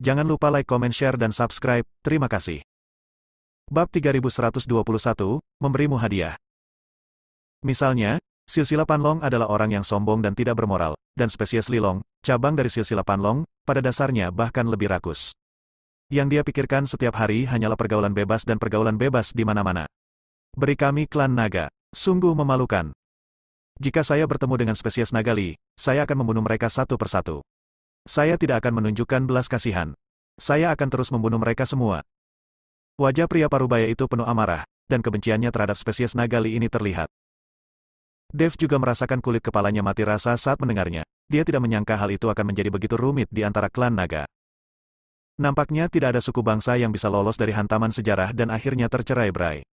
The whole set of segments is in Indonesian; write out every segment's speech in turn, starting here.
Jangan lupa like, comment, share, dan subscribe. Terima kasih. Bab 3121, memberimu hadiah. Misalnya, silsilah Panlong adalah orang yang sombong dan tidak bermoral, dan spesies Lilong, cabang dari silsilah Panlong, pada dasarnya bahkan lebih rakus. Yang dia pikirkan setiap hari hanyalah pergaulan bebas dan pergaulan bebas di mana-mana. Beri kami klan naga. Sungguh memalukan. Jika saya bertemu dengan spesies Nagali, saya akan membunuh mereka satu persatu. Saya tidak akan menunjukkan belas kasihan. Saya akan terus membunuh mereka semua. Wajah pria parubaya itu penuh amarah, dan kebenciannya terhadap spesies Nagali ini terlihat. Dev juga merasakan kulit kepalanya mati rasa saat mendengarnya. Dia tidak menyangka hal itu akan menjadi begitu rumit di antara klan naga. Nampaknya tidak ada suku bangsa yang bisa lolos dari hantaman sejarah dan akhirnya tercerai-berai.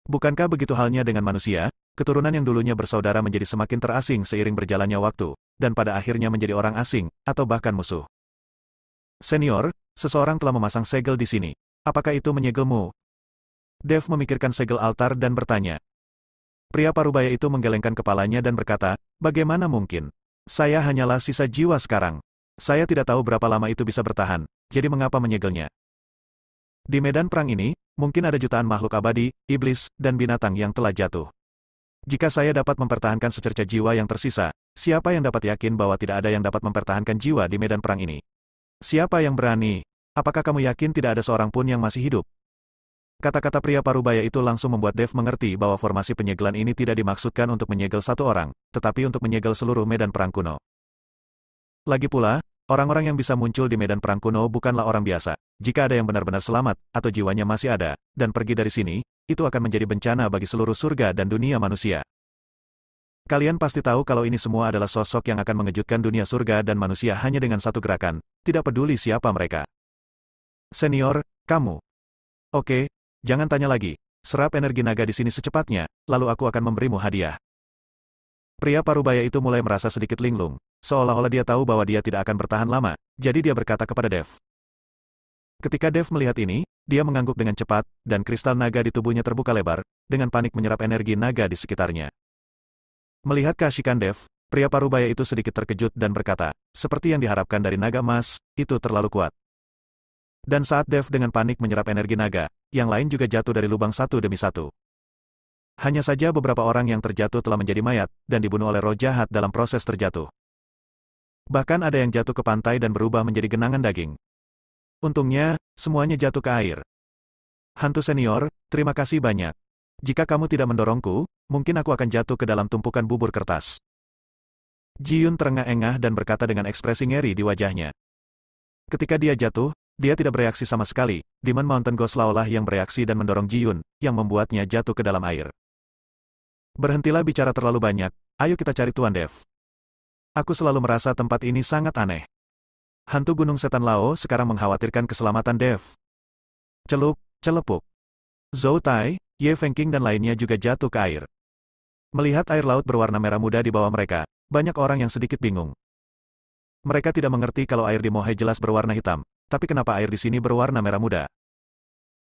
Bukankah begitu halnya dengan manusia? Keturunan yang dulunya bersaudara menjadi semakin terasing seiring berjalannya waktu, dan pada akhirnya menjadi orang asing, atau bahkan musuh. Senior, seseorang telah memasang segel di sini. Apakah itu menyegelmu? Dev memikirkan segel altar dan bertanya. Pria parubaya itu menggelengkan kepalanya dan berkata, bagaimana mungkin? Saya hanyalah sisa jiwa sekarang. Saya tidak tahu berapa lama itu bisa bertahan, jadi mengapa menyegelnya? Di medan perang ini, mungkin ada jutaan makhluk abadi, iblis, dan binatang yang telah jatuh. Jika saya dapat mempertahankan secerca jiwa yang tersisa, siapa yang dapat yakin bahwa tidak ada yang dapat mempertahankan jiwa di medan perang ini? Siapa yang berani? Apakah kamu yakin tidak ada seorang pun yang masih hidup? Kata-kata pria parubaya itu langsung membuat Dev mengerti bahwa formasi penyegelan ini tidak dimaksudkan untuk menyegel satu orang, tetapi untuk menyegel seluruh medan perang kuno. Lagi pula, orang-orang yang bisa muncul di medan perang kuno bukanlah orang biasa. Jika ada yang benar-benar selamat, atau jiwanya masih ada, dan pergi dari sini, itu akan menjadi bencana bagi seluruh surga dan dunia manusia. Kalian pasti tahu kalau ini semua adalah sosok yang akan mengejutkan dunia surga dan manusia hanya dengan satu gerakan, tidak peduli siapa mereka. Senior, kamu. Oke, jangan tanya lagi. Serap energi naga di sini secepatnya, lalu aku akan memberimu hadiah. Pria parubaya itu mulai merasa sedikit linglung, seolah-olah dia tahu bahwa dia tidak akan bertahan lama, jadi dia berkata kepada Dev. Ketika Dev melihat ini, dia mengangguk dengan cepat, dan kristal naga di tubuhnya terbuka lebar, dengan panik menyerap energi naga di sekitarnya. Melihat keasyikan Dev, pria parubaya itu sedikit terkejut dan berkata, seperti yang diharapkan dari naga emas, itu terlalu kuat. Dan saat Dev dengan panik menyerap energi naga, yang lain juga jatuh dari lubang satu demi satu. Hanya saja beberapa orang yang terjatuh telah menjadi mayat, dan dibunuh oleh roh jahat dalam proses terjatuh. Bahkan ada yang jatuh ke pantai dan berubah menjadi genangan daging. Untungnya, semuanya jatuh ke air. Hantu senior, terima kasih banyak. Jika kamu tidak mendorongku, mungkin aku akan jatuh ke dalam tumpukan bubur kertas. Ji-Yun terengah-engah dan berkata dengan ekspresi ngeri di wajahnya. Ketika dia jatuh, dia tidak bereaksi sama sekali. Demon Mountain Ghost Law lah yang bereaksi dan mendorong Ji-Yun, yang membuatnya jatuh ke dalam air. Berhentilah bicara terlalu banyak, ayo kita cari Tuan Dev. Aku selalu merasa tempat ini sangat aneh. Hantu Gunung Setan Lao sekarang mengkhawatirkan keselamatan Dev. Celup, celepuk. Zhou Tai, Ye Fengqing dan lainnya juga jatuh ke air. Melihat air laut berwarna merah muda di bawah mereka, banyak orang yang sedikit bingung. Mereka tidak mengerti kalau air di Mohe jelas berwarna hitam, tapi kenapa air di sini berwarna merah muda?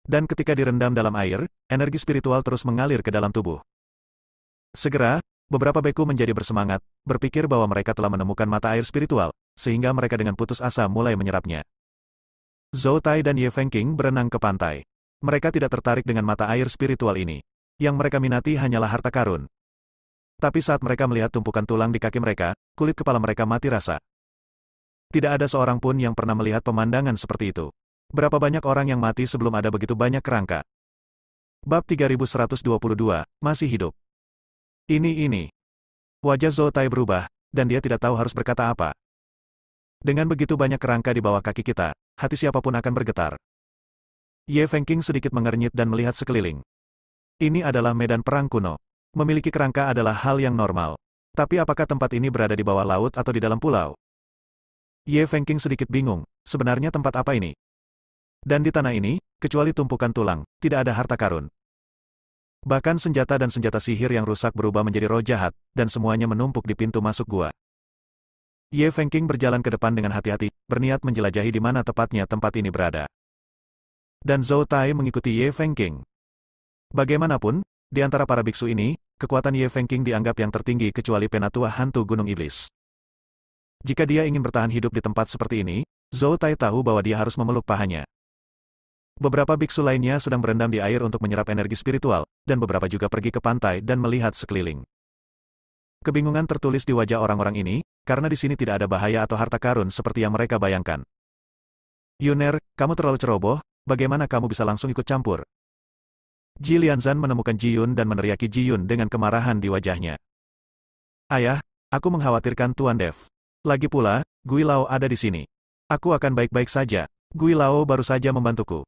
Dan ketika direndam dalam air, energi spiritual terus mengalir ke dalam tubuh. Segera, beberapa beku menjadi bersemangat, berpikir bahwa mereka telah menemukan mata air spiritual, sehingga mereka dengan putus asa mulai menyerapnya. Zhou Tai dan Ye Fengqing berenang ke pantai. Mereka tidak tertarik dengan mata air spiritual ini. Yang mereka minati hanyalah harta karun. Tapi saat mereka melihat tumpukan tulang di kaki mereka, kulit kepala mereka mati rasa. Tidak ada seorang pun yang pernah melihat pemandangan seperti itu. Berapa banyak orang yang mati sebelum ada begitu banyak kerangka? Bab 3122, masih hidup. Ini. Wajah Zhou Tai berubah, dan dia tidak tahu harus berkata apa. Dengan begitu banyak kerangka di bawah kaki kita, hati siapapun akan bergetar. Ye Fengqing sedikit mengernyit dan melihat sekeliling. Ini adalah medan perang kuno. Memiliki kerangka adalah hal yang normal. Tapi apakah tempat ini berada di bawah laut atau di dalam pulau? Ye Fengqing sedikit bingung, sebenarnya tempat apa ini? Dan di tanah ini, kecuali tumpukan tulang, tidak ada harta karun. Bahkan senjata dan senjata sihir yang rusak berubah menjadi roh jahat, dan semuanya menumpuk di pintu masuk gua. Ye Fengqing berjalan ke depan dengan hati-hati, berniat menjelajahi di mana tepatnya tempat ini berada. Dan Zhou Tai mengikuti Ye Fengqing. Bagaimanapun, di antara para biksu ini, kekuatan Ye Fengqing dianggap yang tertinggi kecuali penatua hantu Gunung Iblis. Jika dia ingin bertahan hidup di tempat seperti ini, Zhou Tai tahu bahwa dia harus memeluk pahanya. Beberapa biksu lainnya sedang berendam di air untuk menyerap energi spiritual, dan beberapa juga pergi ke pantai dan melihat sekeliling. Kebingungan tertulis di wajah orang-orang ini, karena di sini tidak ada bahaya atau harta karun seperti yang mereka bayangkan. Yuner, kamu terlalu ceroboh, bagaimana kamu bisa langsung ikut campur? Ji Lianzan menemukan Ji Yun dan meneriaki Ji Yun dengan kemarahan di wajahnya. Ayah, aku mengkhawatirkan Tuan Dev. Lagi pula, Gui Lao ada di sini. Aku akan baik-baik saja. Gui Lao baru saja membantuku.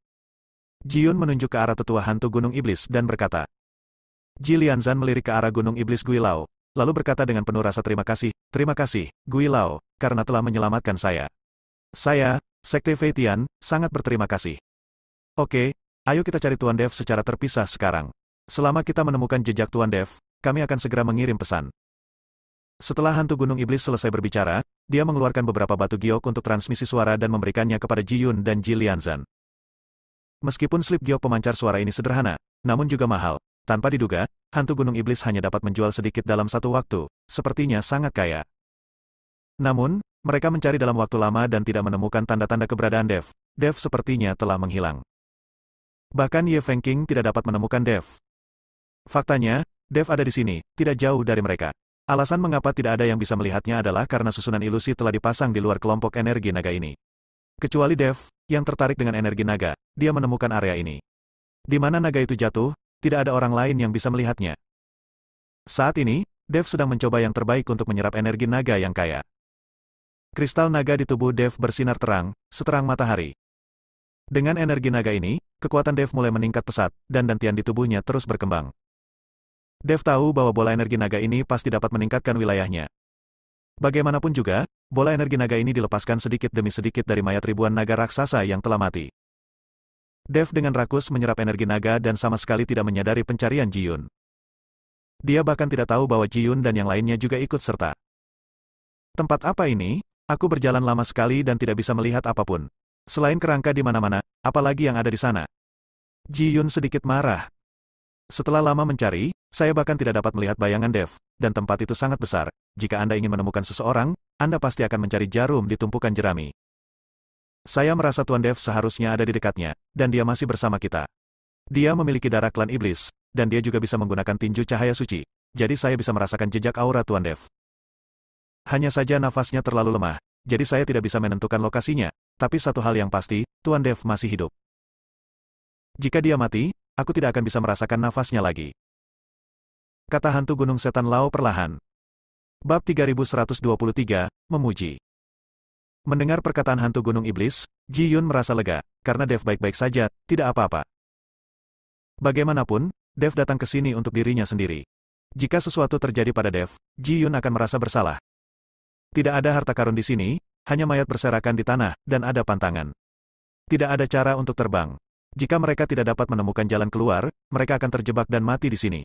Ji Yun menunjuk ke arah tetua hantu Gunung Iblis dan berkata. Ji Lianzan melirik ke arah Gunung Iblis Gui Lao, lalu berkata dengan penuh rasa terima kasih, Gui Lao, karena telah menyelamatkan saya. Saya, Sekte Fei Tian, sangat berterima kasih. Oke, ayo kita cari Tuan Dev secara terpisah sekarang. Selama kita menemukan jejak Tuan Dev, kami akan segera mengirim pesan. Setelah hantu Gunung Iblis selesai berbicara, dia mengeluarkan beberapa batu giok untuk transmisi suara dan memberikannya kepada Ji Yun dan Ji Lianzan. Meskipun slip giok pemancar suara ini sederhana, namun juga mahal. Tanpa diduga, hantu Gunung Iblis hanya dapat menjual sedikit dalam satu waktu, sepertinya sangat kaya. Namun, mereka mencari dalam waktu lama dan tidak menemukan tanda-tanda keberadaan Dev. Dev sepertinya telah menghilang. Bahkan Ye Fengqing tidak dapat menemukan Dev. Faktanya, Dev ada di sini, tidak jauh dari mereka. Alasan mengapa tidak ada yang bisa melihatnya adalah karena susunan ilusi telah dipasang di luar kelompok energi naga ini. Kecuali Dev, yang tertarik dengan energi naga, dia menemukan area ini. Di mana naga itu jatuh, tidak ada orang lain yang bisa melihatnya. Saat ini, Dev sedang mencoba yang terbaik untuk menyerap energi naga yang kaya. Kristal naga di tubuh Dev bersinar terang, seterang matahari. Dengan energi naga ini, kekuatan Dev mulai meningkat pesat, dan dantian di tubuhnya terus berkembang. Dev tahu bahwa bola energi naga ini pasti dapat meningkatkan wilayahnya. Bagaimanapun juga, bola energi naga ini dilepaskan sedikit demi sedikit dari mayat ribuan naga raksasa yang telah mati. Dev dengan rakus menyerap energi naga dan sama sekali tidak menyadari pencarian Ji Yun. Dia bahkan tidak tahu bahwa Ji Yun dan yang lainnya juga ikut serta. Tempat apa ini? Aku berjalan lama sekali dan tidak bisa melihat apapun. Selain kerangka di mana-mana, apalagi yang ada di sana? Ji Yun sedikit marah. Setelah lama mencari, saya bahkan tidak dapat melihat bayangan Dev, dan tempat itu sangat besar. Jika Anda ingin menemukan seseorang, Anda pasti akan mencari jarum di tumpukan jerami. Saya merasa Tuan Dev seharusnya ada di dekatnya, dan dia masih bersama kita. Dia memiliki darah klan iblis, dan dia juga bisa menggunakan tinju cahaya suci, jadi saya bisa merasakan jejak aura Tuan Dev. Hanya saja nafasnya terlalu lemah, jadi saya tidak bisa menentukan lokasinya, tapi satu hal yang pasti, Tuan Dev masih hidup. Jika dia mati, aku tidak akan bisa merasakan nafasnya lagi. Kata hantu Gunung Setan Lao perlahan. Bab 3123, Memuji. Mendengar perkataan hantu Gunung Iblis, Ji Yun merasa lega, karena Dev baik-baik saja, tidak apa-apa. Bagaimanapun, Dev datang ke sini untuk dirinya sendiri. Jika sesuatu terjadi pada Dev, Ji Yun akan merasa bersalah. Tidak ada harta karun di sini, hanya mayat berserakan di tanah, dan ada pantangan. Tidak ada cara untuk terbang. Jika mereka tidak dapat menemukan jalan keluar, mereka akan terjebak dan mati di sini.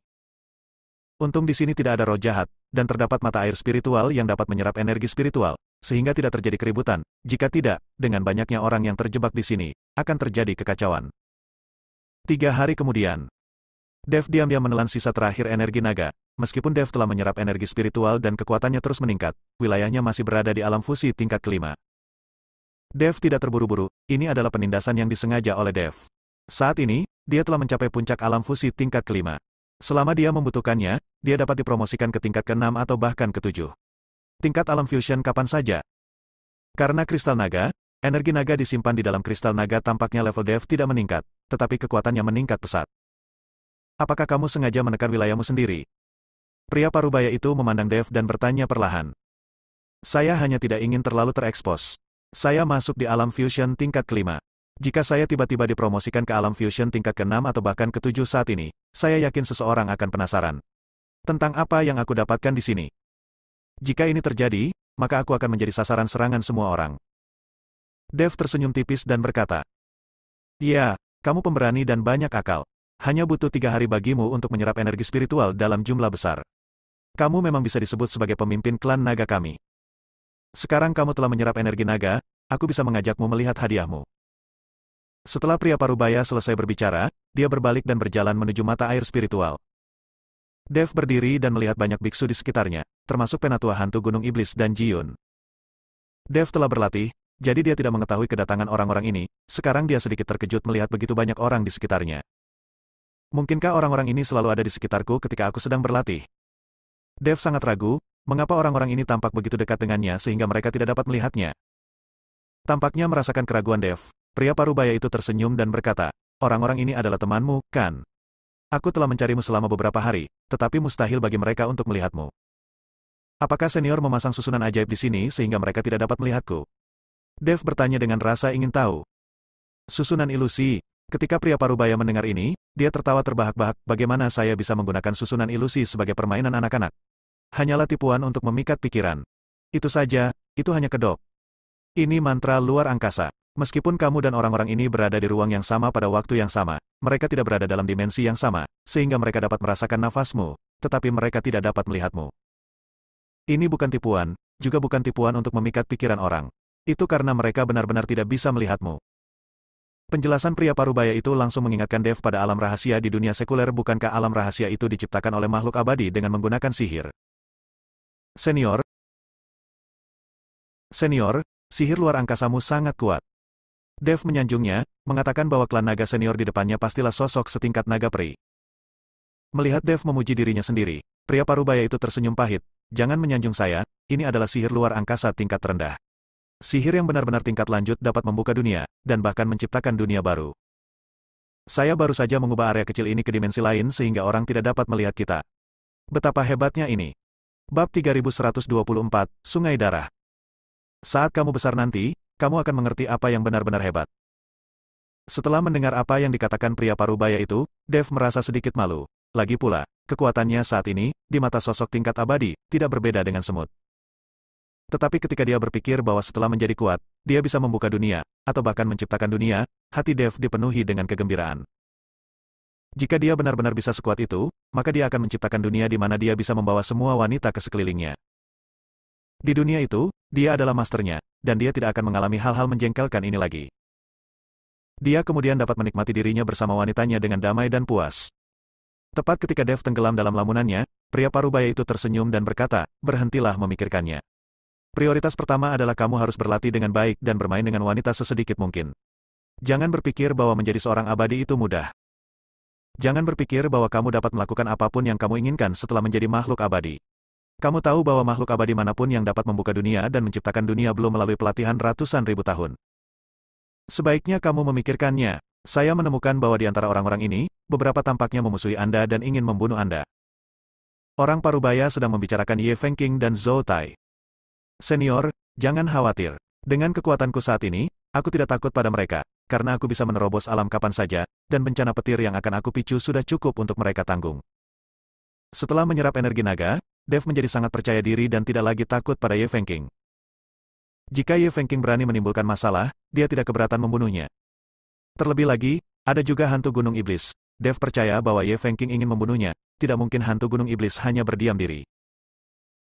Untung di sini tidak ada roh jahat, dan terdapat mata air spiritual yang dapat menyerap energi spiritual, sehingga tidak terjadi keributan. Jika tidak, dengan banyaknya orang yang terjebak di sini, akan terjadi kekacauan. 3 hari kemudian, Dev diam-diam menelan sisa terakhir energi naga. Meskipun Dev telah menyerap energi spiritual dan kekuatannya terus meningkat, wilayahnya masih berada di alam fusi tingkat kelima. Dev tidak terburu-buru, ini adalah penindasan yang disengaja oleh Dev. Saat ini, dia telah mencapai puncak alam fusi tingkat kelima. Selama dia membutuhkannya, dia dapat dipromosikan ke tingkat ke-6 atau bahkan ke-7. Tingkat alam fusion kapan saja. Karena kristal naga, energi naga disimpan di dalam kristal naga tampaknya level Dev tidak meningkat, tetapi kekuatannya meningkat pesat. Apakah kamu sengaja menekan wilayahmu sendiri? Pria parubaya itu memandang Dev dan bertanya perlahan. Saya hanya tidak ingin terlalu terekspos. Saya masuk di alam fusion tingkat kelima. Jika saya tiba-tiba dipromosikan ke alam fusion tingkat ke-6 atau bahkan ke-7 saat ini, saya yakin seseorang akan penasaran. Tentang apa yang aku dapatkan di sini. Jika ini terjadi, maka aku akan menjadi sasaran serangan semua orang. Dev tersenyum tipis dan berkata, "Ya, kamu pemberani dan banyak akal. Hanya butuh 3 hari bagimu untuk menyerap energi spiritual dalam jumlah besar. Kamu memang bisa disebut sebagai pemimpin klan naga kami. Sekarang kamu telah menyerap energi naga, aku bisa mengajakmu melihat hadiahmu." Setelah pria parubaya selesai berbicara, dia berbalik dan berjalan menuju mata air spiritual. Dev berdiri dan melihat banyak biksu di sekitarnya, termasuk penatua hantu Gunung Iblis dan Ji Yun. Dev telah berlatih, jadi dia tidak mengetahui kedatangan orang-orang ini. Sekarang dia sedikit terkejut melihat begitu banyak orang di sekitarnya. Mungkinkah orang-orang ini selalu ada di sekitarku ketika aku sedang berlatih? Dev sangat ragu, mengapa orang-orang ini tampak begitu dekat dengannya sehingga mereka tidak dapat melihatnya. Tampaknya merasakan keraguan Dev, pria parubaya itu tersenyum dan berkata, orang-orang ini adalah temanmu, kan? Aku telah mencarimu selama beberapa hari, tetapi mustahil bagi mereka untuk melihatmu. Apakah senior memasang susunan ajaib di sini sehingga mereka tidak dapat melihatku? Dev bertanya dengan rasa ingin tahu. Susunan ilusi. Ketika pria parubaya mendengar ini, dia tertawa terbahak-bahak, bagaimana saya bisa menggunakan susunan ilusi sebagai permainan anak-anak? Hanyalah tipuan untuk memikat pikiran. Itu saja, itu hanya kedok. Ini mantra luar angkasa. Meskipun kamu dan orang-orang ini berada di ruang yang sama pada waktu yang sama, mereka tidak berada dalam dimensi yang sama, sehingga mereka dapat merasakan nafasmu, tetapi mereka tidak dapat melihatmu. Ini bukan tipuan, juga bukan tipuan untuk memikat pikiran orang. Itu karena mereka benar-benar tidak bisa melihatmu. Penjelasan pria parubaya itu langsung mengingatkan Dev pada alam rahasia di dunia sekuler. Bukankah alam rahasia itu diciptakan oleh makhluk abadi dengan menggunakan sihir? Senior, sihir luar angkasamu sangat kuat. Dev menyanjungnya, mengatakan bahwa klan naga senior di depannya pastilah sosok setingkat naga peri. Melihat Dev memuji dirinya sendiri, pria parubaya itu tersenyum pahit. Jangan menyanjung saya, ini adalah sihir luar angkasa tingkat terendah. Sihir yang benar-benar tingkat lanjut dapat membuka dunia, dan bahkan menciptakan dunia baru. Saya baru saja mengubah area kecil ini ke dimensi lain sehingga orang tidak dapat melihat kita. Betapa hebatnya ini. Bab 3124, Sungai Darah. Saat kamu besar nanti, kamu akan mengerti apa yang benar-benar hebat. Setelah mendengar apa yang dikatakan pria parubaya itu, Dev merasa sedikit malu. Lagi pula, kekuatannya saat ini, di mata sosok tingkat abadi, tidak berbeda dengan semut. Tetapi ketika dia berpikir bahwa setelah menjadi kuat, dia bisa membuka dunia, atau bahkan menciptakan dunia, hati Dev dipenuhi dengan kegembiraan. Jika dia benar-benar bisa sekuat itu, maka dia akan menciptakan dunia di mana dia bisa membawa semua wanita ke sekelilingnya. Di dunia itu, dia adalah masternya, dan dia tidak akan mengalami hal-hal menjengkelkan ini lagi. Dia kemudian dapat menikmati dirinya bersama wanitanya dengan damai dan puas. Tepat ketika Dev tenggelam dalam lamunannya, pria parubaya itu tersenyum dan berkata, berhentilah memikirkannya. Prioritas pertama adalah kamu harus berlatih dengan baik dan bermain dengan wanita sesedikit mungkin. Jangan berpikir bahwa menjadi seorang abadi itu mudah. Jangan berpikir bahwa kamu dapat melakukan apapun yang kamu inginkan setelah menjadi makhluk abadi. Kamu tahu bahwa makhluk abadi manapun yang dapat membuka dunia dan menciptakan dunia belum melalui pelatihan ratusan ribu tahun. Sebaiknya kamu memikirkannya. Saya menemukan bahwa di antara orang-orang ini, beberapa tampaknya memusuhi Anda dan ingin membunuh Anda. Orang parubaya sedang membicarakan Ye Fengqing dan Zhou Tai. Senior, jangan khawatir. Dengan kekuatanku saat ini, aku tidak takut pada mereka, karena aku bisa menerobos alam kapan saja, dan bencana petir yang akan aku picu sudah cukup untuk mereka tanggung. Setelah menyerap energi naga, Dev menjadi sangat percaya diri dan tidak lagi takut pada Ye Fengqing. Jika Ye Fengqing berani menimbulkan masalah, dia tidak keberatan membunuhnya. Terlebih lagi, ada juga hantu gunung iblis. Dev percaya bahwa Ye Fengqing ingin membunuhnya, tidak mungkin hantu gunung iblis hanya berdiam diri.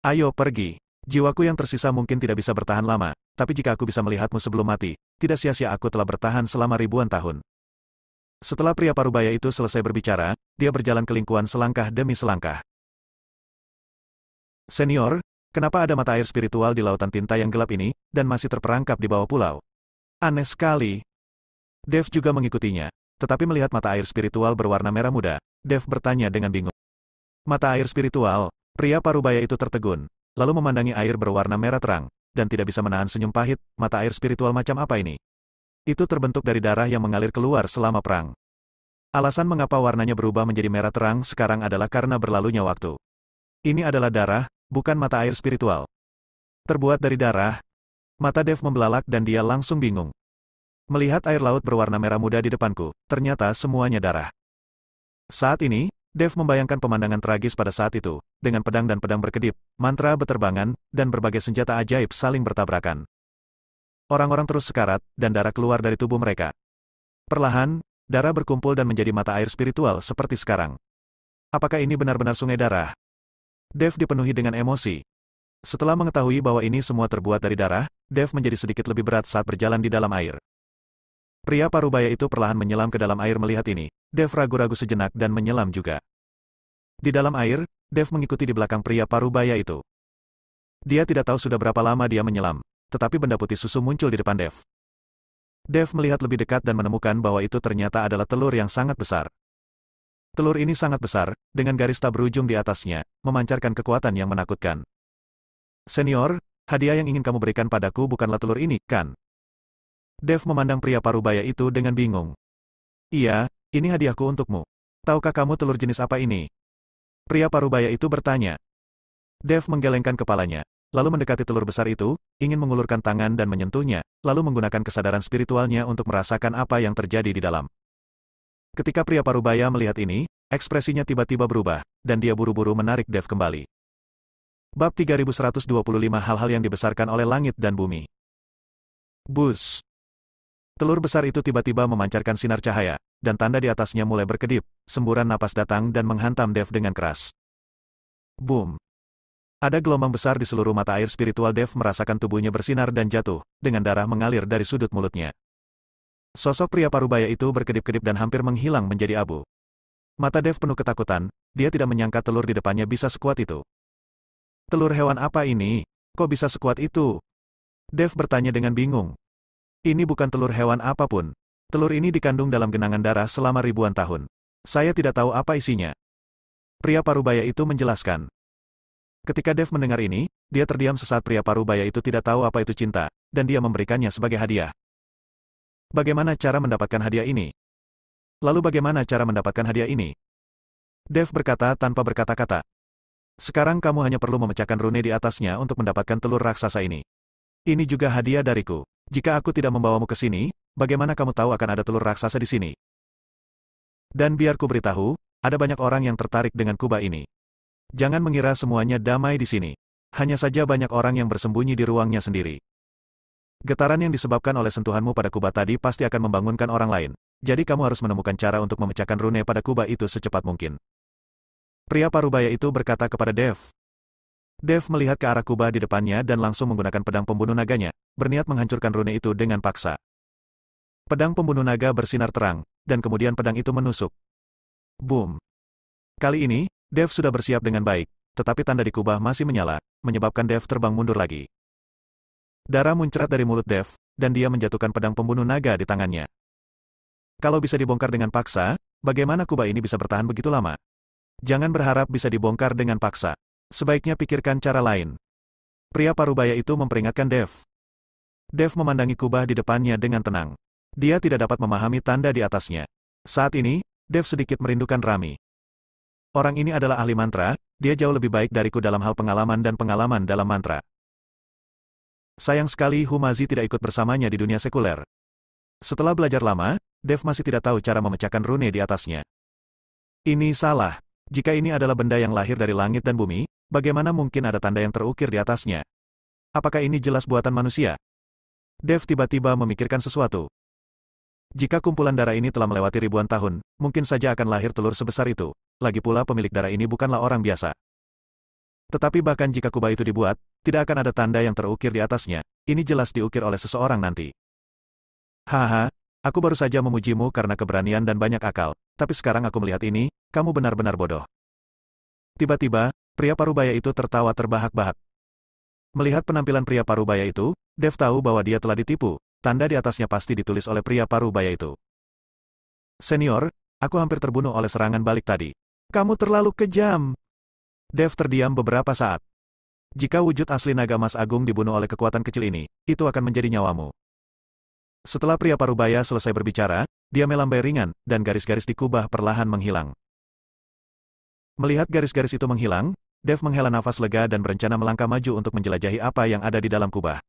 Ayo pergi. Jiwaku yang tersisa mungkin tidak bisa bertahan lama, tapi jika aku bisa melihatmu sebelum mati, tidak sia-sia aku telah bertahan selama ribuan tahun. Setelah pria parubaya itu selesai berbicara, dia berjalan ke lingkuan selangkah demi selangkah. Senior, kenapa ada mata air spiritual di lautan tinta yang gelap ini, dan masih terperangkap di bawah pulau? Aneh sekali. Dev juga mengikutinya, tetapi melihat mata air spiritual berwarna merah muda, Dev bertanya dengan bingung. Mata air spiritual, pria parubaya itu tertegun. Lalu memandangi air berwarna merah terang, dan tidak bisa menahan senyum pahit. Mata air spiritual macam apa ini? Itu terbentuk dari darah yang mengalir keluar selama perang. Alasan mengapa warnanya berubah menjadi merah terang sekarang adalah karena berlalunya waktu. Ini adalah darah, bukan mata air spiritual. Terbuat dari darah. Mata Dev membelalak dan dia langsung bingung. Melihat air laut berwarna merah muda di depanku, ternyata semuanya darah. Saat ini, Dev membayangkan pemandangan tragis pada saat itu, dengan pedang dan pedang berkedip, mantra beterbangan, dan berbagai senjata ajaib saling bertabrakan. Orang-orang terus sekarat, dan darah keluar dari tubuh mereka. Perlahan, darah berkumpul dan menjadi mata air spiritual seperti sekarang. Apakah ini benar-benar sungai darah? Dev dipenuhi dengan emosi. Setelah mengetahui bahwa ini semua terbuat dari darah, Dev menjadi sedikit lebih berat saat berjalan di dalam air. Pria parubaya itu perlahan menyelam ke dalam air melihat ini. Dev ragu-ragu sejenak dan menyelam juga. Di dalam air, Dev mengikuti di belakang pria parubaya itu. Dia tidak tahu sudah berapa lama dia menyelam, tetapi benda putih susu muncul di depan Dev. Dev melihat lebih dekat dan menemukan bahwa itu ternyata adalah telur yang sangat besar. Telur ini sangat besar, dengan garis tak berujung di atasnya, memancarkan kekuatan yang menakutkan. Senior, hadiah yang ingin kamu berikan padaku bukanlah telur ini, kan? Dev memandang pria parubaya itu dengan bingung. Iya, ini hadiahku untukmu. Tahukah kamu telur jenis apa ini? Pria parubaya itu bertanya. Dev menggelengkan kepalanya, lalu mendekati telur besar itu, ingin mengulurkan tangan dan menyentuhnya, lalu menggunakan kesadaran spiritualnya untuk merasakan apa yang terjadi di dalam. Ketika pria parubaya melihat ini, ekspresinya tiba-tiba berubah, dan dia buru-buru menarik Dev kembali. Bab 3125 Hal-hal yang dibesarkan oleh langit dan bumi. Bus. Telur besar itu tiba-tiba memancarkan sinar cahaya, dan tanda di atasnya mulai berkedip, semburan napas datang dan menghantam Dev dengan keras. Boom. Ada gelombang besar di seluruh mata air spiritual. Dev merasakan tubuhnya bersinar dan jatuh, dengan darah mengalir dari sudut mulutnya. Sosok pria parubaya itu berkedip-kedip dan hampir menghilang menjadi abu. Mata Dev penuh ketakutan, dia tidak menyangka telur di depannya bisa sekuat itu. Telur hewan apa ini? Kok bisa sekuat itu? Dev bertanya dengan bingung. Ini bukan telur hewan apapun. Telur ini dikandung dalam genangan darah selama ribuan tahun. Saya tidak tahu apa isinya. Pria parubaya itu menjelaskan. Ketika Dev mendengar ini, dia terdiam sesaat. Pria parubaya itu tidak tahu apa itu cinta, dan dia memberikannya sebagai hadiah. Bagaimana cara mendapatkan hadiah ini? Lalu bagaimana cara mendapatkan hadiah ini? Dev berkata tanpa berkata-kata. Sekarang kamu hanya perlu memecahkan rune di atasnya untuk mendapatkan telur raksasa ini. Ini juga hadiah dariku. Jika aku tidak membawamu ke sini, bagaimana kamu tahu akan ada telur raksasa di sini? Dan biar ku beritahu, ada banyak orang yang tertarik dengan kubah ini. Jangan mengira semuanya damai di sini. Hanya saja banyak orang yang bersembunyi di ruangnya sendiri. Getaran yang disebabkan oleh sentuhanmu pada kubah tadi pasti akan membangunkan orang lain. Jadi kamu harus menemukan cara untuk memecahkan rune pada kubah itu secepat mungkin. Pria parubaya itu berkata kepada Dev. Dev melihat ke arah kubah di depannya dan langsung menggunakan pedang pembunuh naganya, berniat menghancurkan rune itu dengan paksa. Pedang pembunuh naga bersinar terang, dan kemudian pedang itu menusuk. Boom. Kali ini, Dev sudah bersiap dengan baik, tetapi tanda di kubah masih menyala, menyebabkan Dev terbang mundur lagi. Darah muncrat dari mulut Dev, dan dia menjatuhkan pedang pembunuh naga di tangannya. Kalau bisa dibongkar dengan paksa, bagaimana kubah ini bisa bertahan begitu lama? Jangan berharap bisa dibongkar dengan paksa. Sebaiknya pikirkan cara lain. Pria parubaya itu memperingatkan Dev. Dev memandangi kubah di depannya dengan tenang. Dia tidak dapat memahami tanda di atasnya. Saat ini, Dev sedikit merindukan Rami. Orang ini adalah ahli mantra, dia jauh lebih baik dariku dalam hal pengalaman dan pengalaman dalam mantra. Sayang sekali Humazi tidak ikut bersamanya di dunia sekuler. Setelah belajar lama, Dev masih tidak tahu cara memecahkan rune di atasnya. Ini salah. Jika ini adalah benda yang lahir dari langit dan bumi, bagaimana mungkin ada tanda yang terukir di atasnya? Apakah ini jelas buatan manusia? Dev tiba-tiba memikirkan sesuatu. Jika kumpulan darah ini telah melewati ribuan tahun, mungkin saja akan lahir telur sebesar itu. Lagi pula pemilik darah ini bukanlah orang biasa. Tetapi bahkan jika kubah itu dibuat, tidak akan ada tanda yang terukir di atasnya. Ini jelas diukir oleh seseorang nanti. Haha, aku baru saja memujimu karena keberanian dan banyak akal, tapi sekarang aku melihat ini, kamu benar-benar bodoh. Tiba-tiba, pria parubaya itu tertawa terbahak-bahak. Melihat penampilan pria parubaya itu, Dev tahu bahwa dia telah ditipu. Tanda di atasnya pasti ditulis oleh pria parubaya itu. Senior, aku hampir terbunuh oleh serangan balik tadi. Kamu terlalu kejam. Dev terdiam beberapa saat. Jika wujud asli naga emas agung dibunuh oleh kekuatan kecil ini, itu akan menjadi nyawamu. Setelah pria parubaya selesai berbicara, dia melambai ringan, dan garis-garis di kubah perlahan menghilang. Melihat garis-garis itu menghilang, Dev menghela nafas lega dan berencana melangkah maju untuk menjelajahi apa yang ada di dalam kubah.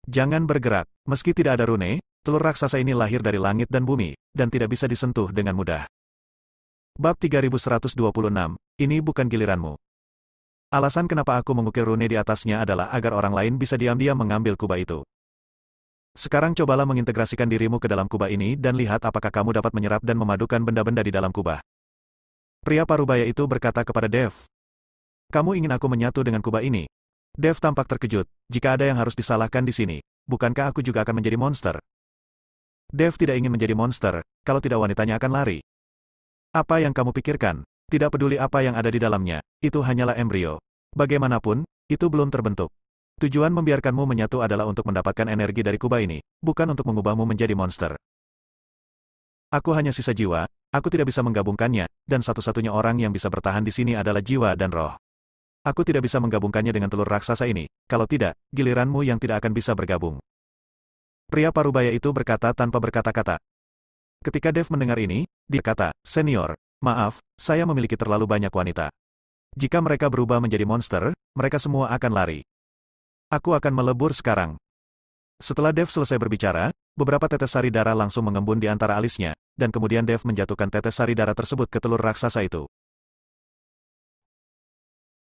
Jangan bergerak, meski tidak ada rune, telur raksasa ini lahir dari langit dan bumi, dan tidak bisa disentuh dengan mudah. Bab 3126, ini bukan giliranmu. Alasan kenapa aku mengukir rune di atasnya adalah agar orang lain bisa diam-diam mengambil kubah itu. Sekarang cobalah mengintegrasikan dirimu ke dalam kubah ini dan lihat apakah kamu dapat menyerap dan memadukan benda-benda di dalam kubah. Pria parubaya itu berkata kepada Dev. Kamu ingin aku menyatu dengan kubah ini? Dev tampak terkejut, jika ada yang harus disalahkan di sini, bukankah aku juga akan menjadi monster? Dev tidak ingin menjadi monster, kalau tidak wanitanya akan lari. Apa yang kamu pikirkan? Tidak peduli apa yang ada di dalamnya, itu hanyalah embrio. Bagaimanapun, itu belum terbentuk. Tujuan membiarkanmu menyatu adalah untuk mendapatkan energi dari kubah ini, bukan untuk mengubahmu menjadi monster. Aku hanya sisa jiwa, aku tidak bisa menggabungkannya, dan satu-satunya orang yang bisa bertahan di sini adalah jiwa dan roh. Aku tidak bisa menggabungkannya dengan telur raksasa ini, kalau tidak, giliranmu yang tidak akan bisa bergabung. Pria parubaya itu berkata tanpa berkata-kata. Ketika Dev mendengar ini, dia kata, "Senior, maaf, saya memiliki terlalu banyak wanita. Jika mereka berubah menjadi monster, mereka semua akan lari. Aku akan melebur sekarang." Setelah Dev selesai berbicara, beberapa tetes sari darah langsung mengembun di antara alisnya, dan kemudian Dev menjatuhkan tetes sari darah tersebut ke telur raksasa itu.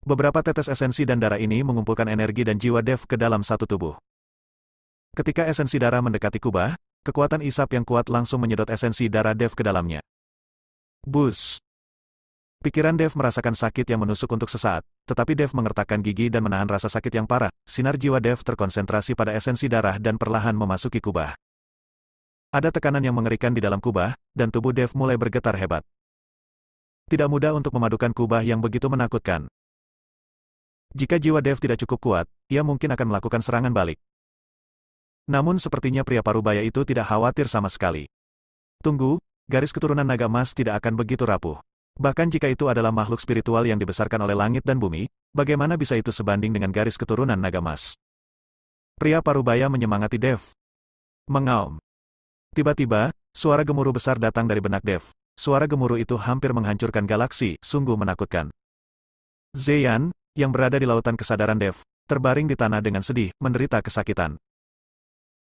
Beberapa tetes esensi dan darah ini mengumpulkan energi dan jiwa Dev ke dalam satu tubuh. Ketika esensi darah mendekati kubah, kekuatan isap yang kuat langsung menyedot esensi darah Dev ke dalamnya. Bus! Pikiran Dev merasakan sakit yang menusuk untuk sesaat, tetapi Dev mengertakkan gigi dan menahan rasa sakit yang parah. Sinar jiwa Dev terkonsentrasi pada esensi darah dan perlahan memasuki kubah. Ada tekanan yang mengerikan di dalam kubah, dan tubuh Dev mulai bergetar hebat. Tidak mudah untuk memadukan kubah yang begitu menakutkan. Jika jiwa Dev tidak cukup kuat, ia mungkin akan melakukan serangan balik. Namun sepertinya pria parubaya itu tidak khawatir sama sekali. Tunggu, garis keturunan naga emas tidak akan begitu rapuh. Bahkan jika itu adalah makhluk spiritual yang dibesarkan oleh langit dan bumi, bagaimana bisa itu sebanding dengan garis keturunan naga emas? Pria parubaya menyemangati Dev. Mengaum. Tiba-tiba, suara gemuruh besar datang dari benak Dev. Suara gemuruh itu hampir menghancurkan galaksi, sungguh menakutkan. Zeyan, yang berada di lautan kesadaran Dev, terbaring di tanah dengan sedih, menderita kesakitan.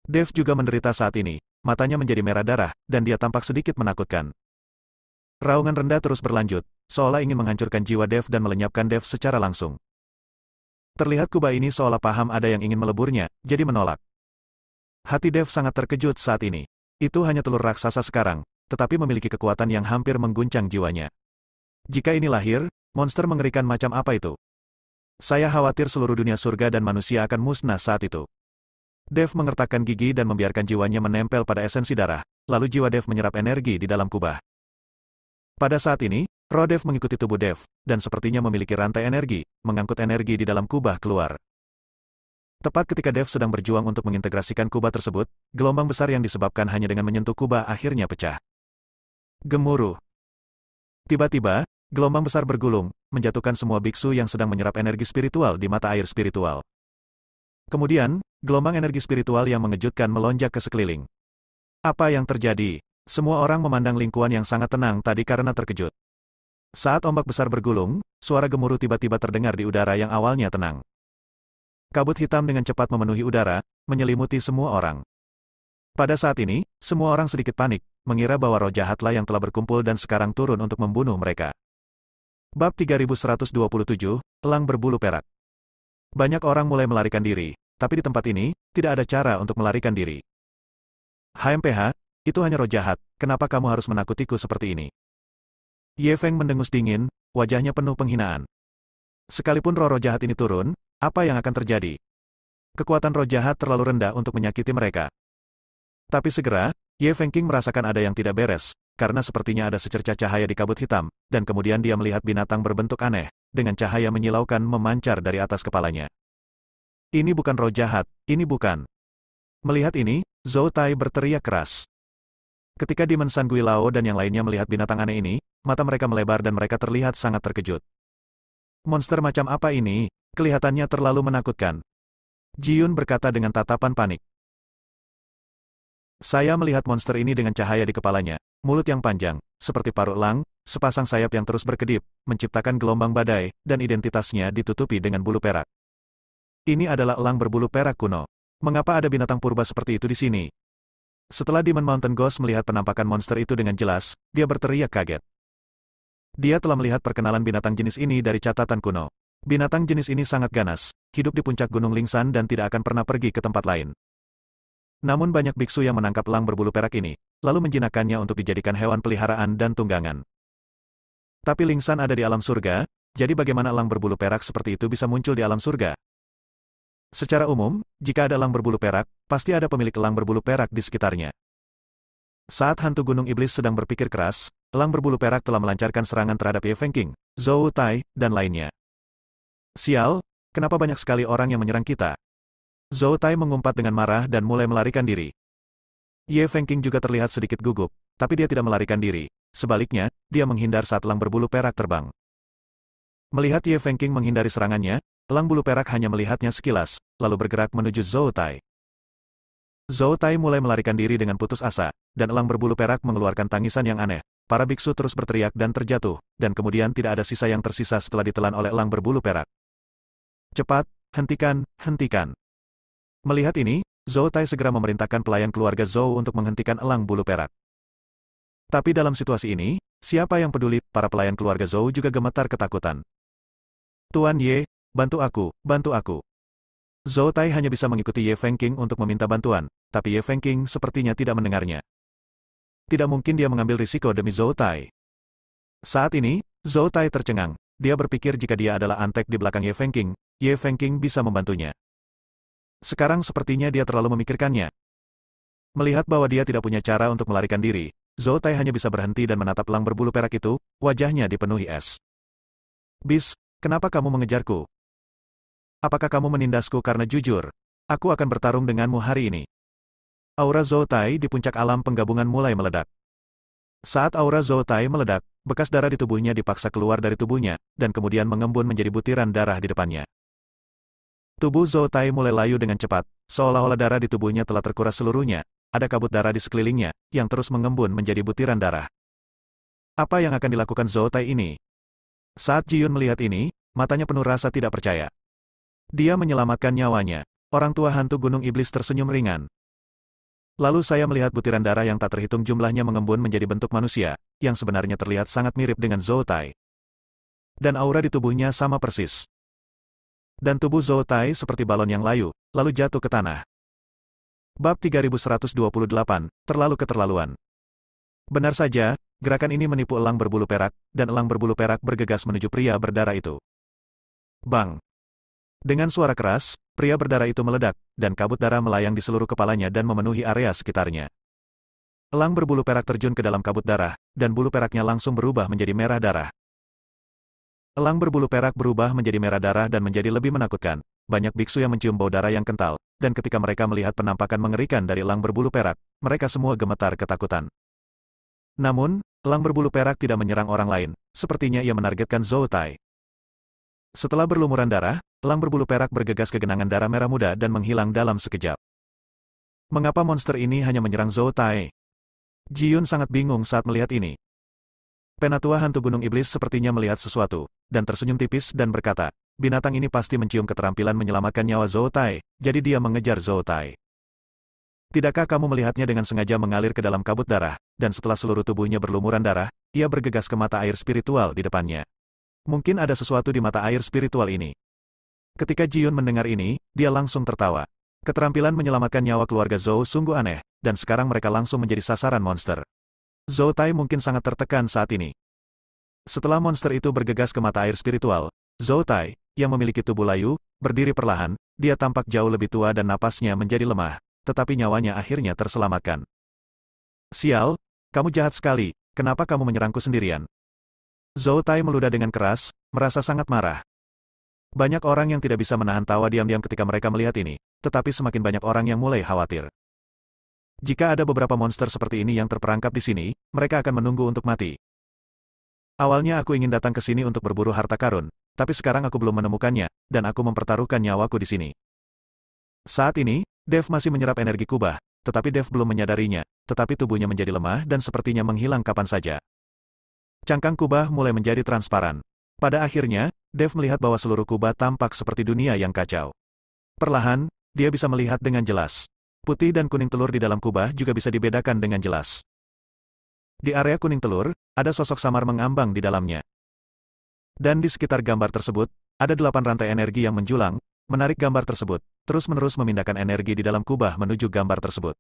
Dev juga menderita saat ini, matanya menjadi merah darah, dan dia tampak sedikit menakutkan. Raungan rendah terus berlanjut, seolah ingin menghancurkan jiwa Dev dan melenyapkan Dev secara langsung. Terlihat kubah ini seolah paham ada yang ingin meleburnya, jadi menolak. Hati Dev sangat terkejut saat ini. Itu hanya telur raksasa sekarang, tetapi memiliki kekuatan yang hampir mengguncang jiwanya. Jika ini lahir, monster mengerikan macam apa itu? Saya khawatir seluruh dunia surga dan manusia akan musnah saat itu. Dev mengertakkan gigi dan membiarkan jiwanya menempel pada esensi darah, lalu jiwa Dev menyerap energi di dalam kubah. Pada saat ini, roh Dev mengikuti tubuh Dev, dan sepertinya memiliki rantai energi, mengangkut energi di dalam kubah keluar. Tepat ketika Dev sedang berjuang untuk mengintegrasikan kubah tersebut, gelombang besar yang disebabkan hanya dengan menyentuh kubah akhirnya pecah. Gemuruh. Tiba-tiba, gelombang besar bergulung, menjatuhkan semua biksu yang sedang menyerap energi spiritual di mata air spiritual. Kemudian, gelombang energi spiritual yang mengejutkan melonjak ke sekeliling. Apa yang terjadi? Semua orang memandang lingkungan yang sangat tenang tadi karena terkejut. Saat ombak besar bergulung, suara gemuruh tiba-tiba terdengar di udara yang awalnya tenang. Kabut hitam dengan cepat memenuhi udara, menyelimuti semua orang. Pada saat ini, semua orang sedikit panik, mengira bahwa roh jahatlah yang telah berkumpul dan sekarang turun untuk membunuh mereka. Bab 3127, Elang Berbulu Perak. Banyak orang mulai melarikan diri, tapi di tempat ini, tidak ada cara untuk melarikan diri. HMPH, itu hanya roh jahat, kenapa kamu harus menakutiku seperti ini? Ye Feng mendengus dingin, wajahnya penuh penghinaan. Sekalipun roh-roh jahat ini turun, apa yang akan terjadi? Kekuatan roh jahat terlalu rendah untuk menyakiti mereka. Tapi segera, Ye Fengqing merasakan ada yang tidak beres, karena sepertinya ada secercah cahaya di kabut hitam, dan kemudian dia melihat binatang berbentuk aneh, dengan cahaya menyilaukan memancar dari atas kepalanya. Ini bukan roh jahat, ini bukan. Melihat ini, Zhou Tai berteriak keras. Ketika Demon Sun Gui Lao dan yang lainnya melihat binatang aneh ini, mata mereka melebar dan mereka terlihat sangat terkejut. Monster macam apa ini? Kelihatannya terlalu menakutkan. Ji Yun berkata dengan tatapan panik. Saya melihat monster ini dengan cahaya di kepalanya, mulut yang panjang, seperti paruh elang, sepasang sayap yang terus berkedip, menciptakan gelombang badai, dan identitasnya ditutupi dengan bulu perak. Ini adalah elang berbulu perak kuno. Mengapa ada binatang purba seperti itu di sini? Setelah Demon Mountain Ghost melihat penampakan monster itu dengan jelas, dia berteriak kaget. Dia telah melihat perkenalan binatang jenis ini dari catatan kuno. Binatang jenis ini sangat ganas, hidup di puncak Gunung Lingsan dan tidak akan pernah pergi ke tempat lain. Namun banyak biksu yang menangkap elang berbulu perak ini, lalu menjinakkannya untuk dijadikan hewan peliharaan dan tunggangan. Tapi Lingsan ada di alam surga, jadi bagaimana elang berbulu perak seperti itu bisa muncul di alam surga? Secara umum, jika ada elang berbulu perak, pasti ada pemilik elang berbulu perak di sekitarnya. Saat hantu Gunung Iblis sedang berpikir keras, elang berbulu perak telah melancarkan serangan terhadap Ye Fengqing, Zhou Tai, dan lainnya. Sial, kenapa banyak sekali orang yang menyerang kita? Zhou Tai mengumpat dengan marah dan mulai melarikan diri. Ye Fengqing juga terlihat sedikit gugup, tapi dia tidak melarikan diri. Sebaliknya, dia menghindar saat elang berbulu perak terbang. Melihat Ye Fengqing menghindari serangannya, elang bulu perak hanya melihatnya sekilas, lalu bergerak menuju Zhou Tai. Zhou Tai mulai melarikan diri dengan putus asa, dan elang berbulu perak mengeluarkan tangisan yang aneh. Para biksu terus berteriak dan terjatuh, dan kemudian tidak ada sisa yang tersisa setelah ditelan oleh elang berbulu perak. Cepat, hentikan, hentikan. Melihat ini, Zhou Tai segera memerintahkan pelayan keluarga Zhou untuk menghentikan elang bulu perak. Tapi dalam situasi ini, siapa yang peduli? Para pelayan keluarga Zhou juga gemetar ketakutan. Tuan Ye, bantu aku, bantu aku. Zhou Tai hanya bisa mengikuti Ye Fengqing untuk meminta bantuan, tapi Ye Fengqing sepertinya tidak mendengarnya. Tidak mungkin dia mengambil risiko demi Zhou Tai. Saat ini, Zhou Tai tercengang. Dia berpikir jika dia adalah antek di belakang Ye Fengqing bisa membantunya. Sekarang sepertinya dia terlalu memikirkannya. Melihat bahwa dia tidak punya cara untuk melarikan diri, Zhou Tai hanya bisa berhenti dan menatap elang berbulu perak itu, wajahnya dipenuhi es. Bis, kenapa kamu mengejarku? Apakah kamu menindasku karena jujur? Aku akan bertarung denganmu hari ini. Aura Zhou Tai di puncak alam penggabungan mulai meledak. Saat aura Zhou Tai meledak, bekas darah di tubuhnya dipaksa keluar dari tubuhnya, dan kemudian mengembun menjadi butiran darah di depannya. Tubuh Zhou Tai mulai layu dengan cepat, seolah-olah darah di tubuhnya telah terkuras seluruhnya. Ada kabut darah di sekelilingnya, yang terus mengembun menjadi butiran darah. Apa yang akan dilakukan Zhou Tai ini? Saat Ji Yun melihat ini, matanya penuh rasa tidak percaya. Dia menyelamatkan nyawanya. Orang tua hantu gunung iblis tersenyum ringan. Lalu saya melihat butiran darah yang tak terhitung jumlahnya mengembun menjadi bentuk manusia, yang sebenarnya terlihat sangat mirip dengan Zhou Tai. Dan aura di tubuhnya sama persis. Dan tubuh Zhou Tai seperti balon yang layu, lalu jatuh ke tanah. Bab 3128, terlalu keterlaluan. Benar saja, gerakan ini menipu elang berbulu perak, dan elang berbulu perak bergegas menuju pria berdarah itu. Bang! Dengan suara keras, pria berdarah itu meledak, dan kabut darah melayang di seluruh kepalanya dan memenuhi area sekitarnya. Elang berbulu perak terjun ke dalam kabut darah, dan bulu peraknya langsung berubah menjadi merah darah. Elang berbulu perak berubah menjadi merah darah dan menjadi lebih menakutkan. Banyak biksu yang mencium bau darah yang kental, dan ketika mereka melihat penampakan mengerikan dari elang berbulu perak, mereka semua gemetar ketakutan. Namun, elang berbulu perak tidak menyerang orang lain, sepertinya ia menargetkan Zhou Tai. Setelah berlumuran darah, elang berbulu perak bergegas ke genangan darah merah muda dan menghilang dalam sekejap. Mengapa monster ini hanya menyerang Zhou Tai? Ji Yun sangat bingung saat melihat ini. Penatua hantu gunung iblis sepertinya melihat sesuatu, dan tersenyum tipis dan berkata, binatang ini pasti mencium keterampilan menyelamatkan nyawa Zhou Tai, jadi dia mengejar Zhou Tai. Tidakkah kamu melihatnya dengan sengaja mengalir ke dalam kabut darah, dan setelah seluruh tubuhnya berlumuran darah, ia bergegas ke mata air spiritual di depannya. Mungkin ada sesuatu di mata air spiritual ini. Ketika Ji Yun mendengar ini, dia langsung tertawa. Keterampilan menyelamatkan nyawa keluarga Zhou sungguh aneh, dan sekarang mereka langsung menjadi sasaran monster. Zhou Tai mungkin sangat tertekan saat ini. Setelah monster itu bergegas ke mata air spiritual, Zhou Tai, yang memiliki tubuh layu, berdiri perlahan, dia tampak jauh lebih tua dan napasnya menjadi lemah, tetapi nyawanya akhirnya terselamatkan. Sial, kamu jahat sekali, kenapa kamu menyerangku sendirian? Zhou Tai meludah dengan keras, merasa sangat marah. Banyak orang yang tidak bisa menahan tawa diam-diam ketika mereka melihat ini, tetapi semakin banyak orang yang mulai khawatir. Jika ada beberapa monster seperti ini yang terperangkap di sini, mereka akan menunggu untuk mati. Awalnya aku ingin datang ke sini untuk berburu harta karun, tapi sekarang aku belum menemukannya, dan aku mempertaruhkan nyawaku di sini. Saat ini, Dev masih menyerap energi kubah, tetapi Dev belum menyadarinya, tetapi tubuhnya menjadi lemah dan sepertinya menghilang kapan saja. Cangkang kubah mulai menjadi transparan. Pada akhirnya, Dev melihat bahwa seluruh kubah tampak seperti dunia yang kacau. Perlahan, dia bisa melihat dengan jelas. Putih dan kuning telur di dalam kubah juga bisa dibedakan dengan jelas. Di area kuning telur, ada sosok samar mengambang di dalamnya. Dan di sekitar gambar tersebut, ada 8 rantai energi yang menjulang, menarik gambar tersebut, terus-menerus memindahkan energi di dalam kubah menuju gambar tersebut.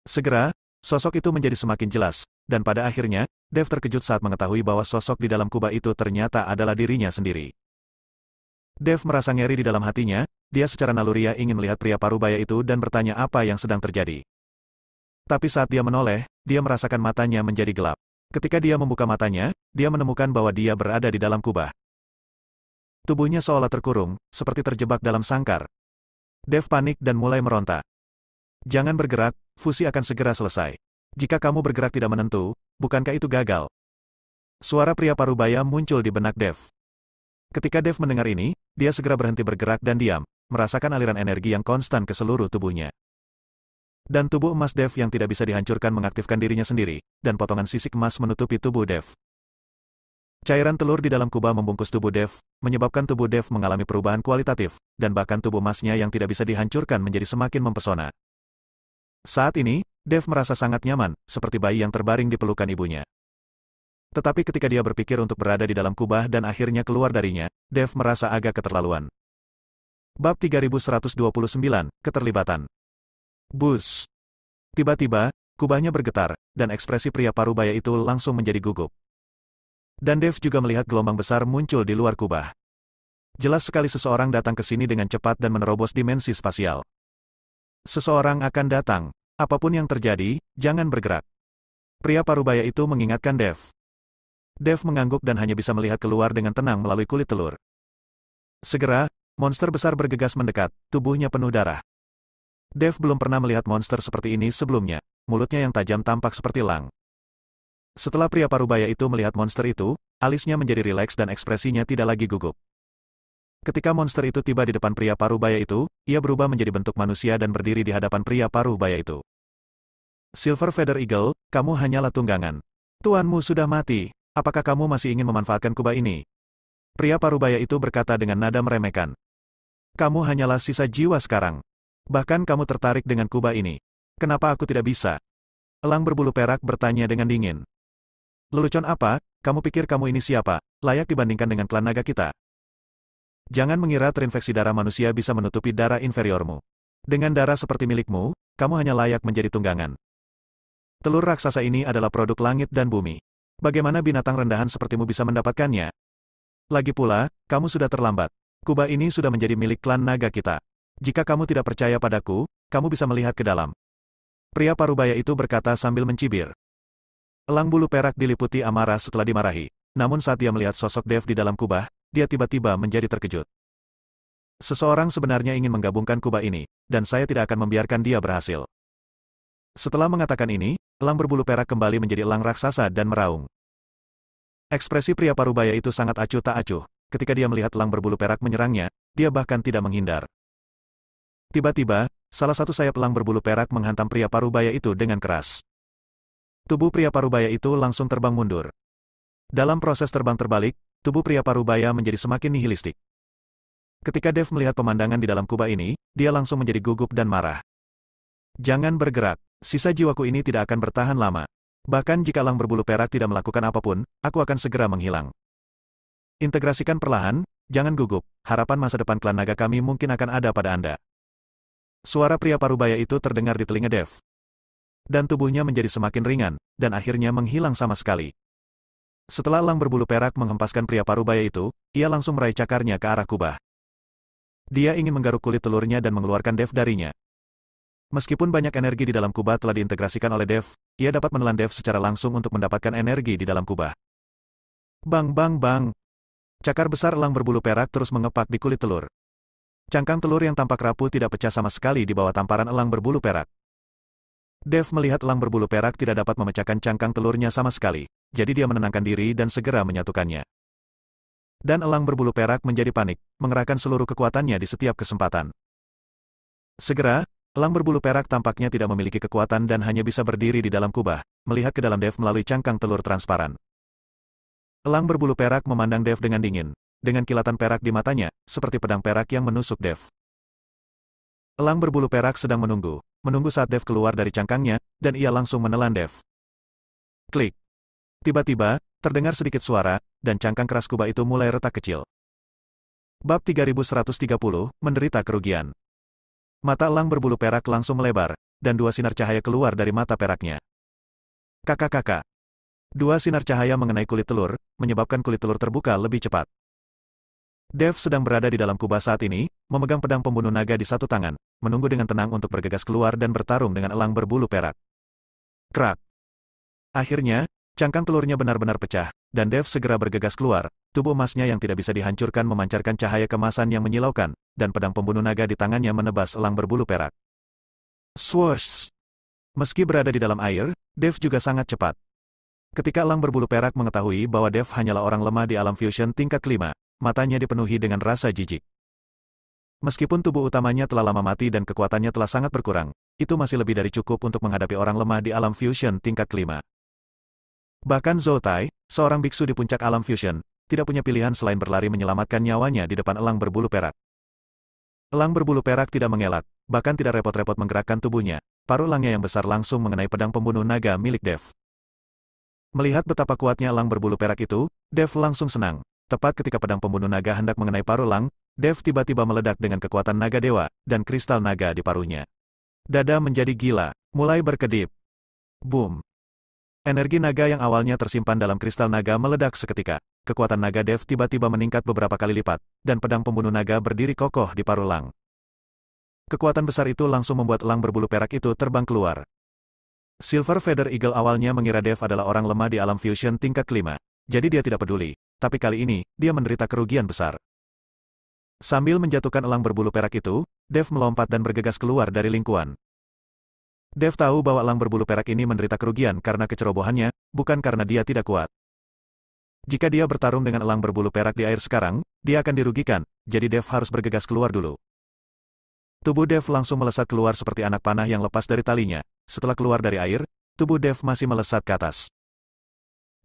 Segera, sosok itu menjadi semakin jelas, dan pada akhirnya, Dev terkejut saat mengetahui bahwa sosok di dalam kubah itu ternyata adalah dirinya sendiri. Dev merasa ngeri di dalam hatinya, dia secara naluriah ingin melihat pria parubaya itu dan bertanya apa yang sedang terjadi. Tapi saat dia menoleh, dia merasakan matanya menjadi gelap. Ketika dia membuka matanya, dia menemukan bahwa dia berada di dalam kubah. Tubuhnya seolah terkurung, seperti terjebak dalam sangkar. Dev panik dan mulai meronta. Jangan bergerak, fusi akan segera selesai. Jika kamu bergerak tidak menentu, bukankah itu gagal? Suara pria parubaya muncul di benak Dev. Ketika Dev mendengar ini, dia segera berhenti bergerak dan diam, merasakan aliran energi yang konstan ke seluruh tubuhnya. Dan tubuh emas Dev yang tidak bisa dihancurkan mengaktifkan dirinya sendiri, dan potongan sisik emas menutupi tubuh Dev. Cairan telur di dalam kubah membungkus tubuh Dev, menyebabkan tubuh Dev mengalami perubahan kualitatif, dan bahkan tubuh emasnya yang tidak bisa dihancurkan menjadi semakin mempesona. Saat ini, Dev merasa sangat nyaman, seperti bayi yang terbaring di pelukan ibunya. Tetapi ketika dia berpikir untuk berada di dalam kubah dan akhirnya keluar darinya, Dev merasa agak keterlaluan. Bab 3129, Keterlibatan. Bus. Tiba-tiba, kubahnya bergetar, dan ekspresi pria parubaya itu langsung menjadi gugup. Dan Dev juga melihat gelombang besar muncul di luar kubah. Jelas sekali seseorang datang ke sini dengan cepat dan menerobos dimensi spasial. Seseorang akan datang. Apapun yang terjadi, jangan bergerak. Pria parubaya itu mengingatkan Dev. Dev mengangguk dan hanya bisa melihat keluar dengan tenang melalui kulit telur. Segera, monster besar bergegas mendekat, tubuhnya penuh darah. Dev belum pernah melihat monster seperti ini sebelumnya, mulutnya yang tajam tampak seperti elang. Setelah pria parubaya itu melihat monster itu, alisnya menjadi rileks dan ekspresinya tidak lagi gugup. Ketika monster itu tiba di depan pria parubaya itu, ia berubah menjadi bentuk manusia dan berdiri di hadapan pria parubaya itu. Silver Feather Eagle, kamu hanyalah tunggangan. Tuanmu sudah mati, apakah kamu masih ingin memanfaatkan kubah ini? Pria parubaya itu berkata dengan nada meremehkan. Kamu hanyalah sisa jiwa sekarang. Bahkan kamu tertarik dengan kubah ini. Kenapa aku tidak bisa? Elang berbulu perak bertanya dengan dingin. Lelucon apa, kamu pikir kamu ini siapa, layak dibandingkan dengan klan naga kita? Jangan mengira terinfeksi darah manusia bisa menutupi darah inferiormu. Dengan darah seperti milikmu, kamu hanya layak menjadi tunggangan. Telur raksasa ini adalah produk langit dan bumi. Bagaimana binatang rendahan sepertimu bisa mendapatkannya? Lagi pula, kamu sudah terlambat. Kubah ini sudah menjadi milik klan naga kita. Jika kamu tidak percaya padaku, kamu bisa melihat ke dalam. Pria parubaya itu berkata sambil mencibir. Elang bulu perak diliputi amarah setelah dimarahi. Namun saat dia melihat sosok Dev di dalam kubah, dia tiba-tiba menjadi terkejut. Seseorang sebenarnya ingin menggabungkan kubah ini, dan saya tidak akan membiarkan dia berhasil. Setelah mengatakan ini, elang berbulu perak kembali menjadi elang raksasa dan meraung. Ekspresi pria parubaya itu sangat acuh tak acuh. Ketika dia melihat elang berbulu perak menyerangnya, dia bahkan tidak menghindar. Tiba-tiba, salah satu sayap elang berbulu perak menghantam pria parubaya itu dengan keras. Tubuh pria parubaya itu langsung terbang mundur. Dalam proses terbang terbalik, tubuh pria parubaya menjadi semakin nihilistik. Ketika Dev melihat pemandangan di dalam kubah ini, dia langsung menjadi gugup dan marah. Jangan bergerak, sisa jiwaku ini tidak akan bertahan lama. Bahkan jika elang berbulu perak tidak melakukan apapun, aku akan segera menghilang. Integrasikan perlahan, jangan gugup, harapan masa depan klan naga kami mungkin akan ada pada Anda. Suara pria parubaya itu terdengar di telinga Dev. Dan tubuhnya menjadi semakin ringan, dan akhirnya menghilang sama sekali. Setelah elang berbulu perak menghempaskan pria parubaya itu, ia langsung meraih cakarnya ke arah kubah. Dia ingin menggaruk kulit telurnya dan mengeluarkan Dev darinya. Meskipun banyak energi di dalam kubah telah diintegrasikan oleh Dev, ia dapat menelan Dev secara langsung untuk mendapatkan energi di dalam kubah. Bang bang bang. Cakar besar elang berbulu perak terus mengepak di kulit telur. Cangkang telur yang tampak rapuh tidak pecah sama sekali di bawah tamparan elang berbulu perak. Dev melihat elang berbulu perak tidak dapat memecahkan cangkang telurnya sama sekali, jadi dia menenangkan diri dan segera menyatukannya. Dan elang berbulu perak menjadi panik, mengerahkan seluruh kekuatannya di setiap kesempatan. Segera, elang berbulu perak tampaknya tidak memiliki kekuatan dan hanya bisa berdiri di dalam kubah, melihat ke dalam Dev melalui cangkang telur transparan. Elang berbulu perak memandang Dev dengan dingin, dengan kilatan perak di matanya, seperti pedang perak yang menusuk Dev. Elang berbulu perak sedang menunggu saat Dev keluar dari cangkangnya, dan ia langsung menelan Dev. Klik. Tiba-tiba, terdengar sedikit suara, dan cangkang keras kubah itu mulai retak kecil. Bab 3130, menderita kerugian. Mata elang berbulu perak langsung melebar, dan dua sinar cahaya keluar dari mata peraknya. Kakak-kakak. Dua sinar cahaya mengenai kulit telur, menyebabkan kulit telur terbuka lebih cepat. Dev sedang berada di dalam kubah saat ini, memegang pedang pembunuh naga di satu tangan, menunggu dengan tenang untuk bergegas keluar dan bertarung dengan elang berbulu perak. Krak. Akhirnya, Cangkang telurnya benar-benar pecah, dan Dev segera bergegas keluar. Tubuh emasnya yang tidak bisa dihancurkan memancarkan cahaya kemasan yang menyilaukan, dan pedang pembunuh naga di tangannya menebas elang berbulu perak. Swoosh! Meski berada di dalam air, Dev juga sangat cepat. Ketika elang berbulu perak mengetahui bahwa Dev hanyalah orang lemah di alam fusion tingkat kelima, matanya dipenuhi dengan rasa jijik. Meskipun tubuh utamanya telah lama mati dan kekuatannya telah sangat berkurang, itu masih lebih dari cukup untuk menghadapi orang lemah di alam fusion tingkat kelima. Bahkan Zhou Tai, seorang biksu di puncak alam fusion, tidak punya pilihan selain berlari menyelamatkan nyawanya di depan elang berbulu perak. Elang berbulu perak tidak mengelak, bahkan tidak repot-repot menggerakkan tubuhnya. Paruh elangnya yang besar langsung mengenai pedang pembunuh naga milik Dev. Melihat betapa kuatnya elang berbulu perak itu, Dev langsung senang. Tepat ketika pedang pembunuh naga hendak mengenai paruh elang, Dev tiba-tiba meledak dengan kekuatan naga dewa, dan kristal naga di paruhnya. Dada menjadi gila, mulai berkedip. Boom! Energi naga yang awalnya tersimpan dalam kristal naga meledak seketika. Kekuatan naga Dev tiba-tiba meningkat beberapa kali lipat, dan pedang pembunuh naga berdiri kokoh di paruh elang. Kekuatan besar itu langsung membuat elang berbulu perak itu terbang keluar. Silver Feather Eagle awalnya mengira Dev adalah orang lemah di alam fusion tingkat kelima, jadi dia tidak peduli, tapi kali ini, dia menderita kerugian besar. Sambil menjatuhkan elang berbulu perak itu, Dev melompat dan bergegas keluar dari lingkuan. Dev tahu bahwa elang berbulu perak ini menderita kerugian karena kecerobohannya, bukan karena dia tidak kuat. Jika dia bertarung dengan elang berbulu perak di air sekarang, dia akan dirugikan, jadi Dev harus bergegas keluar dulu. Tubuh Dev langsung melesat keluar seperti anak panah yang lepas dari talinya. Setelah keluar dari air, tubuh Dev masih melesat ke atas.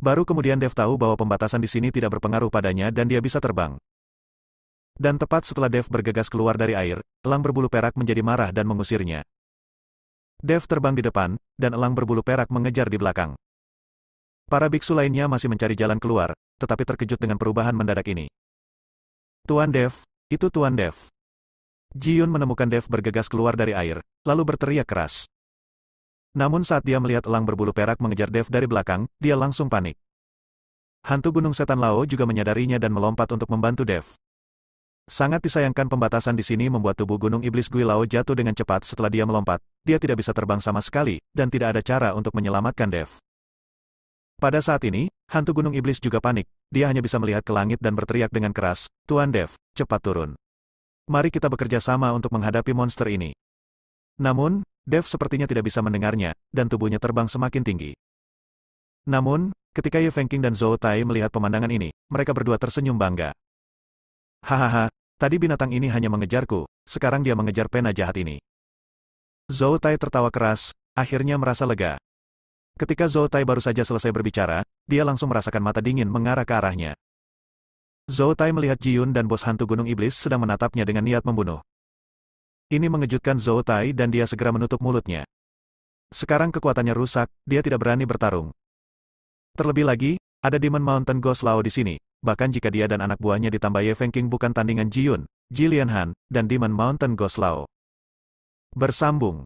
Baru kemudian Dev tahu bahwa pembatasan di sini tidak berpengaruh padanya dan dia bisa terbang. Dan tepat setelah Dev bergegas keluar dari air, elang berbulu perak menjadi marah dan mengusirnya. Dev terbang di depan, dan elang berbulu perak mengejar di belakang. Para biksu lainnya masih mencari jalan keluar, tetapi terkejut dengan perubahan mendadak ini. Tuan Dev, itu Tuan Dev. Ji-yun menemukan Dev bergegas keluar dari air, lalu berteriak keras. Namun saat dia melihat elang berbulu perak mengejar Dev dari belakang, dia langsung panik. Hantu Gunung Setan Lao juga menyadarinya dan melompat untuk membantu Dev. Sangat disayangkan pembatasan di sini membuat tubuh Gunung Iblis Gui Lao jatuh dengan cepat setelah dia melompat, dia tidak bisa terbang sama sekali, dan tidak ada cara untuk menyelamatkan Dev. Pada saat ini, hantu Gunung Iblis juga panik, dia hanya bisa melihat ke langit dan berteriak dengan keras, Tuan Dev, cepat turun. Mari kita bekerja sama untuk menghadapi monster ini. Namun, Dev sepertinya tidak bisa mendengarnya, dan tubuhnya terbang semakin tinggi. Namun, ketika Ye Fengqing dan Zhou Tai melihat pemandangan ini, mereka berdua tersenyum bangga. Hahaha, tadi binatang ini hanya mengejarku, sekarang dia mengejar pena jahat ini. Zhou Tai tertawa keras, akhirnya merasa lega. Ketika Zhou Tai baru saja selesai berbicara, dia langsung merasakan mata dingin mengarah ke arahnya. Zhou Tai melihat Ji-yun dan bos hantu Gunung Iblis sedang menatapnya dengan niat membunuh. Ini mengejutkan Zhou Tai dan dia segera menutup mulutnya. Sekarang kekuatannya rusak, dia tidak berani bertarung. Terlebih lagi, ada Demon Mountain Ghost Lao di sini, bahkan jika dia dan anak buahnya ditambah Ye Fengqing bukan tandingan Ji-yun, Ji Lianhan, dan Demon Mountain Ghost Lao. Bersambung.